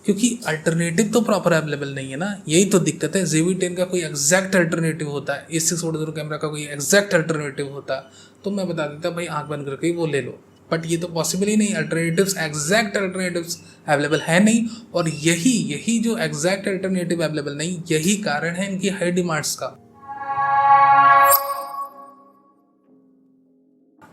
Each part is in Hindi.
क्योंकि अल्टरनेटिव तो प्रॉपर अवेलेबल नहीं है ना, यही तो दिक्कत है। ZV-10 का कोई एग्जैक्ट अल्टरनेटिव होता है, A640 कैमरा का कोई एग्जैक्ट अल्टरनेटिव होता तो मैं बता देता भाई आंख बंद करके ही वो ले लो, बट ये तो पॉसिबल ही नहीं। अल्टरनेटिव्स, एग्जैक्ट अल्टरनेटिव्स अवेलेबल है नहीं, और यही जो एग्जैक्ट अल्टरनेटिव अवेलेबल नहीं, यही कारण है इनकी हाई डिमांड्स का।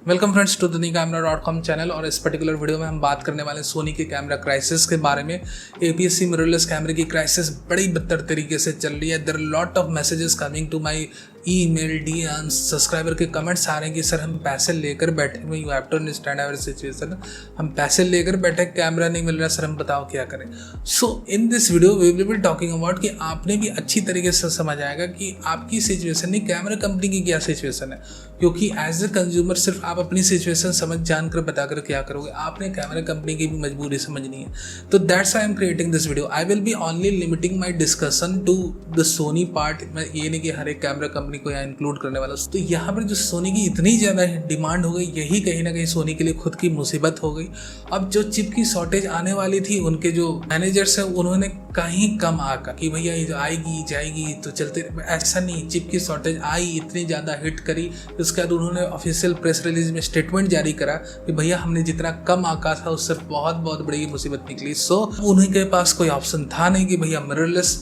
Welcome friends to theCamera.com channel, और इस पर्टिकुलर वीडियो में हम बात करने वाले हैं सोनी के कैमरा क्राइसिस के बारे में। APS-C मिररलेस कैमरे की क्राइसिस बड़ी बदतर तरीके से चल रही है। There are lot of messages coming to my email, DM, subscriber के कमेंट्स आ रहे हैं कि सर हम पैसे लेकर बैठे हुए, you have to understand our situation, हम पैसे लेकर बैठे, कैमरा नहीं मिल रहा, सर हम बताओ क्या करें। So in this video we will be talking about कि आपने भी अच्छी तरीके से समझ आएगा कि आपकी सिचुएशन नहीं, कैमरा कंपनी की क्या सिचुएशन है। क्योंकि एज ए कंज्यूमर सिर्फ आप अपनी सिचुएशन समझ जानकर बताकर क्या करोगे, आपने कैमरा कंपनी की भी मजबूरी समझनी है। तो that's I am creating this video. I will be only limiting my discussion to the Sony part. मैं ये नहीं कि हर एक कैमरा कंपनी को यहाँ इंक्लूड करने वाला। तो यहाँ पर जो सोनी की इतनी ज़्यादा डिमांड हो गई, यही कहीं ना कहीं सोनी के लिए खुद की मुसीबत हो गई। अब जो चिप की शॉर्टेज आने वाली थी, उनके जो मैनेजर्स हैं उन्होंने कहीं कम आका कि भैया ये आएगी जाएगी तो चलते, ऐसा नहीं। चिप की शॉर्टेज आई, इतनी ज़्यादा हिट करी, उसके बाद उन्होंने ऑफिशियल प्रेस रिलीज में स्टेटमेंट जारी करा कि भैया हमने जितना कम आका था उससे बहुत बड़ी मुसीबत निकली। सो उन्हीं के पास कोई ऑप्शन था नहीं कि भैया मिररलेस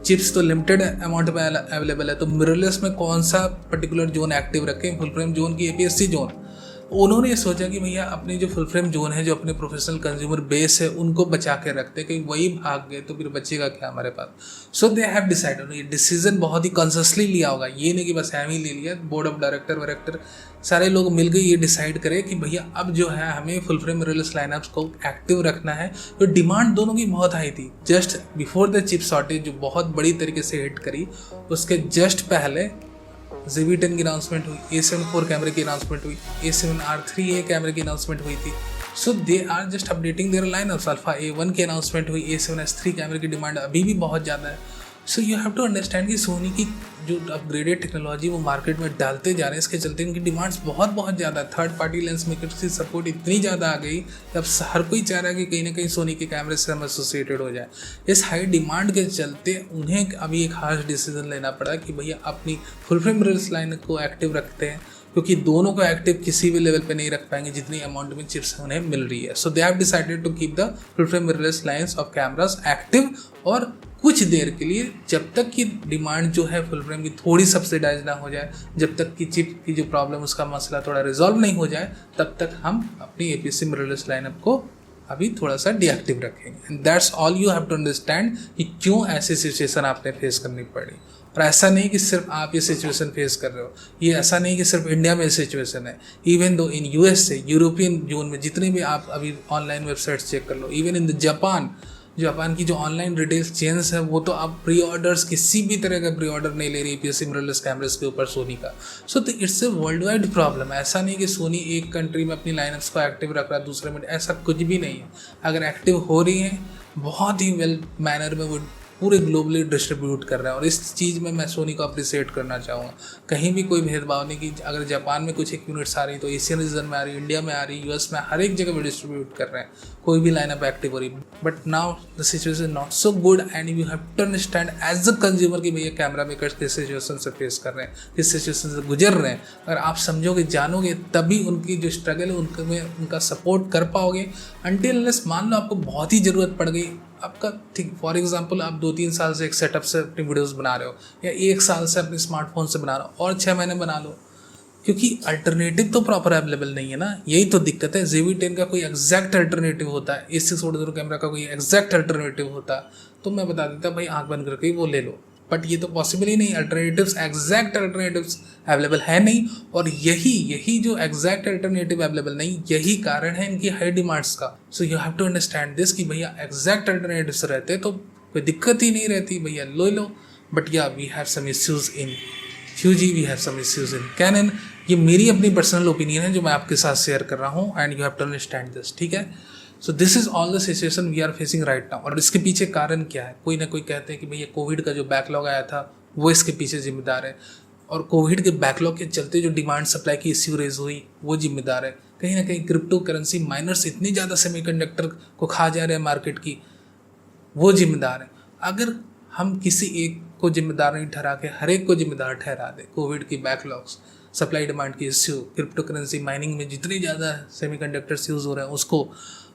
चिप्स तो लिमिटेड अमाउंट में अवेलेबल है, तो मिररलेस में कौन सा पर्टिकुलर जोन एक्टिव रखें, फुल फ्रेम जोन की APS-C जोन। उन्होंने ये सोचा कि भैया अपनी जो फुल फ्रेम जोन है, जो अपने प्रोफेशनल कंज्यूमर बेस है, उनको बचा के रखते, कहीं वही भाग गए तो फिर बचेगा क्या हमारे पास। सो दे हैव डिसाइडेड, ये डिसीजन बहुत ही कॉन्शियसली लिया होगा, ये नहीं कि बस हम ही ले लिया। बोर्ड ऑफ डायरेक्टर सारे लोग मिल गए ये डिसाइड करे कि भैया अब जो है हमें फुल फ्रेम मिररलेस लाइनअप्स को एक्टिव रखना है। तो डिमांड दोनों की बहुत हाई थी। Just before the chip shortage जो बहुत बड़ी तरीके से हिट करी, उसके जस्ट पहले ZV-10 की अनाउंसमेंट हुई, A7 IV कैमरे की अनाउंसमेंट हुई, A7R3A कैमरे की अनाउंसमेंट हुई थी। So they are just updating their lineups. Alpha A1 की अनाउंसमेंट हुई, A7S3 कैमरे की डिमांड अभी भी बहुत ज़्यादा है। So you have to understand कि सोनी की जो अपग्रेडेड टेक्नोलॉजी वो मार्केट में डालते जा रहे हैं, इसके चलते उनकी डिमांड्स बहुत ज़्यादा है। थर्ड पार्टी लेंस मेकर्स की सपोर्ट इतनी ज़्यादा आ गई कि अब हर कोई चाह रहा है कि कहीं ना कहीं सोनी के कैमरे से हम एसोसिएटेड हो जाए। इस हाई डिमांड के चलते उन्हें अभी एक हार्श डिसीजन लेना पड़ा कि भैया अपनी फुल फ्रेम मिररलेस लाइन को एक्टिव रखते हैं, क्योंकि दोनों को एक्टिव किसी भी लेवल पे नहीं रख पाएंगे जितनी अमाउंट में चिप्स उन्हें मिल रही है। So they have decided to keep the full frame mirrorless lines of cameras active, और कुछ देर के लिए, जब तक की डिमांड जो है फुल फ्रेम की थोड़ी सब्सिडाइज ना हो जाए, जब तक कि चिप की जो प्रॉब्लम उसका मसला थोड़ा रिजॉल्व नहीं हो जाए, तब तक हम अपनी APS-C मिररलेस लाइनअप को अभी थोड़ा सा डीएक्टिव रखेंगे। And that's all you have to understand कि क्यों ऐसी सिचुएशन आपने फेस करनी पड़ी। और ऐसा नहीं कि सिर्फ आप ये सिचुएशन फेस कर रहे हो, ये ऐसा नहीं कि सिर्फ इंडिया में सिचुएशन है। इवन दो इन US से, यूरोपियन जोन में जितने भी आप अभी ऑनलाइन वेबसाइट्स चेक कर लो, इवन इन द जापान की जो ऑनलाइन रिटेल चेन्स है, वो तो आप प्री ऑर्डर्स, किसी भी तरह का प्री ऑर्डर नहीं ले रही APS-C मिररलेस कैमरेज के ऊपर सोनी का। So it's a world wide problem. ऐसा नहीं कि सोनी एक कंट्री में अपनी लाइनअप्स को एक्टिव रख रहा है, दूसरे में, ऐसा कुछ भी नहीं है। अगर एक्टिव हो रही है, बहुत ही वेल मैनर में वो पूरे ग्लोबली डिस्ट्रीब्यूट कर रहा है, और इस चीज़ में मैं सोनी को अप्रिशिएट करना चाहूँगा। कहीं भी कोई भेदभाव नहीं कि अगर जापान में कुछ एक यूनिट्स आ रही तो एशियन रीजन में आ रही, इंडिया में आ रही, US में, हर एक जगह पे डिस्ट्रीब्यूट कर रहे हैं, कोई भी लाइनअप एक्टिव हो रही। But now the situation not so good, and you have to understand as a consumer कि भैया कैमरा मेकर्स किस सिचुएशन से फेस कर रहे हैं, किस सिचुएशन से गुजर रहे हैं। अगर आप समझोगे, जानोगे, तभी उनकी जो स्ट्रगल है उनका सपोर्ट कर पाओगे। अनटिल अनलेस मान लो आपको बहुत ही ज़रूरत पड़ गई आपका, ठीक, फॉर एग्जांपल आप 2-3 साल से एक सेटअप से अपनी वीडियोस बना रहे हो, या 1 साल से अपने स्मार्टफोन से बना रहे हो, और 6 महीने बना लो, क्योंकि अल्टरनेटिव तो प्रॉपर अवेलेबल नहीं है ना, यही तो दिक्कत है। ZV-10 का कोई एग्जैक्ट अल्टरनेटिव होता, A640 कैमरा का कोई एग्जैक्ट अल्टरनेटिव होता तो मैं बता देता भाई आंख बंद करके ही वो ले लो, बट ये तो पॉसिबल ही नहीं। अल्टरनेटिव्स, एग्जैक्ट अल्टरनेटिव्स अवेलेबल है नहीं, और यही जो एग्जैक्ट अल्टरनेटिव अवेलेबल नहीं, यही कारण है इनकी हाई डिमांड्स का। So you have to understand this कि भैया एग्जैक्ट अल्टरनेटिव्स रहते तो कोई दिक्कत ही नहीं रहती, भैया ले लो। But yeah we have some issues in Fuji, we have some issues in Canon। ये मेरी अपनी पर्सनल ओपिनियन है जो मैं आपके साथ शेयर कर रहा हूँ, and you have to understand this, ठीक है। So this is all the situation we are facing right now. और इसके पीछे कारण क्या है? कोई ना कोई कहते हैं कि भैया कोविड का जो बैकलॉग आया था वो इसके पीछे जिम्मेदार है, और कोविड के बैकलॉग के चलते जो डिमांड सप्लाई की इश्यू रेज हुई वो जिम्मेदार है। कहीं ना कहीं क्रिप्टो करेंसी माइनर्स इतनी ज़्यादा सेमीकंडक्टर को खा जा रहे हैं मार्केट की, वो जिम्मेदार है। अगर हम किसी एक को जिम्मेदार नहीं ठहरा के हर एक को जिम्मेदार ठहरा दे, कोविड की बैकलॉग्स, सप्लाई डिमांड की इश्यू, क्रिप्टो करेंसी माइनिंग में जितनी ज़्यादा सेमीकंडक्टर्स यूज़ हो रहे हैं उसको,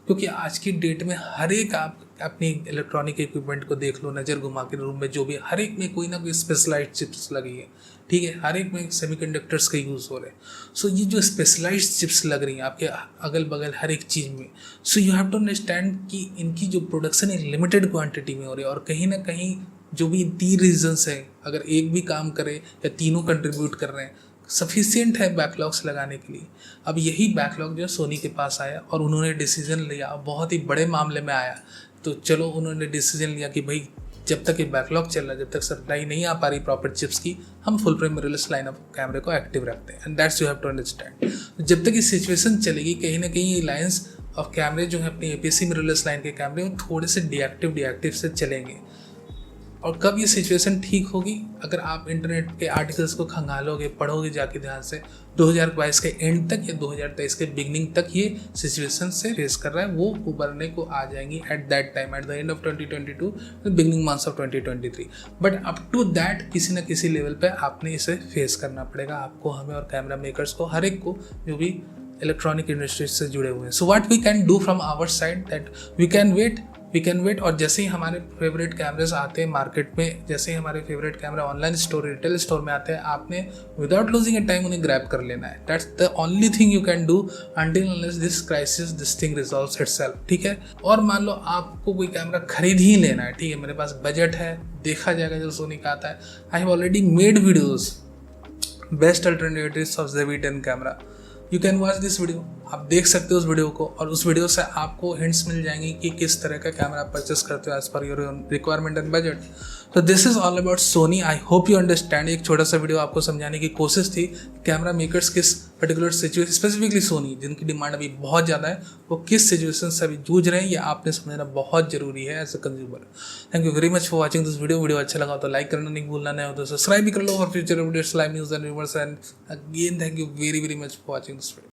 क्योंकि आज की डेट में हर एक, आप अपनी इलेक्ट्रॉनिक इक्विपमेंट को देख लो, नज़र घुमा के रूम में जो भी, हर एक में कोई ना कोई स्पेशलाइज्ड चिप्स लगी है, ठीक है, हर एक में सेमीकंडक्टर्स का यूज़ हो रहा है। सो ये जो स्पेशलाइज्ड चिप्स लग रही हैं आपके अगल बगल हर एक चीज़ में, so you have to understand कि इनकी जो प्रोडक्शन है लिमिटेड क्वांटिटी में हो रही है, और कहीं ना कहीं जो भी 3 रीजन्स है, अगर एक भी काम करे या तीनों कंट्रीब्यूट कर रहे हैं, सफिशियंट है बैकलॉग्स लगाने के लिए। अब यही बैकलॉग जो सोनी के पास आया और उन्होंने डिसीजन लिया, बहुत ही बड़े मामले में आया, तो चलो उन्होंने डिसीजन लिया कि भाई जब तक ये बैकलॉग चल रहा है, जब तक सप्लाई नहीं आ पा रही प्रॉपर चिप्स की, हम full frame mirrorless line of कैमरे को एक्टिव रखते हैं, and that's you have to understand. जब तक ये सिचुएशन चलेगी, कहीं ना कहीं ये लाइन्स ऑफ कैमरे जो है अपनी APS-C मिररलेस लाइन के कैमरे, वो थोड़े से डीएक्टिव से चलेंगे। और कब ये सिचुएशन ठीक होगी, अगर आप इंटरनेट के आर्टिकल्स को खंगालोगे, पढ़ोगे जाके ध्यान से, 2022 के एंड तक या 2023 के बिगनिंग तक ये सिचुएशन से फेस कर रहा है, वो उभरने को आ जाएंगी at that time, at the end of 2022, beginning months of 2023। But up to that किसी न किसी लेवल पे आपने इसे फेस करना पड़ेगा, आपको, हमें और कैमरा मेकर्स को, हर एक को जो भी इलेक्ट्रॉनिक इंडस्ट्री से जुड़े हुए हैं। So what we can do from our side, that we can wait. और जैसे ही हमारे फेवरेट कैमरेज आते हैं मार्केट में, जैसे ही हमारे favourite camera online store, retail store में आते हैं, आपने विदाउट लूजिंग ए टाइम उन्हें ग्रैब कर लेना है। That's the only thing you can do until unless this crisis, this thing resolves itself, ठीक है। और मान लो आपको कोई कैमरा खरीद ही लेना है, ठीक है, मेरे पास बजट है, देखा जाएगा जो सोनी का आता है। I have already made videos, best alternatives of ZV-10 camera, you can watch this video, आप देख सकते हो उस वीडियो को, और उस वीडियो से आपको हिंट्स मिल जाएंगी कि किस तरह का कैमरा आप परचेस करते हो as per your requirement and budget. तो this is all about Sony. I hope you understand. एक छोटा सा वीडियो आपको समझाने की कोशिश थी, कैमरा मेकर्स किस पर्टिकुलर सिचुएशन, स्पेसिफिकली सोनी जिनकी डिमांड अभी बहुत ज़्यादा है, वो किस सिचुएशन से अभी जूझ रहे हैं, ये आपने समझना बहुत जरूरी है as a consumer. Thank you very much for watching this video अच्छा लगा तो लाइक करना नहीं भूलना, नहीं हो तो सब्सक्राइब भी कर लो for future videos, live news and viewers, and again thank you very much for watching this video.